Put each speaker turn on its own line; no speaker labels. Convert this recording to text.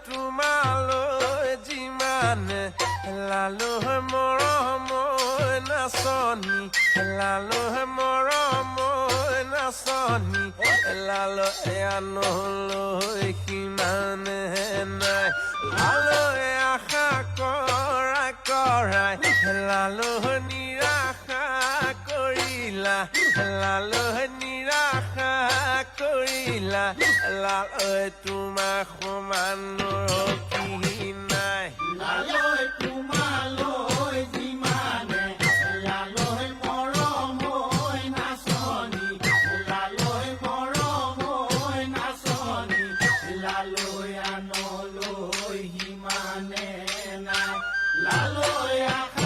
তোমালৈ যিমানে লালো মৰম নাচনী লালো মৰম নাচনী লালো আনলৈ সিমানে নাই লালো আশা কৰা কৰাই লালো নিৰাশা কৰিলা লালো নিৰাশা কৰিলা লালো তোমাক সমান ৰখি নাই
লালৈ তোমালৈ যিমানে লালৈ মৰম নাচনী লালৈ মৰম নাচনী লালৈ আনলৈ সিমানে নাই লালৈ আশা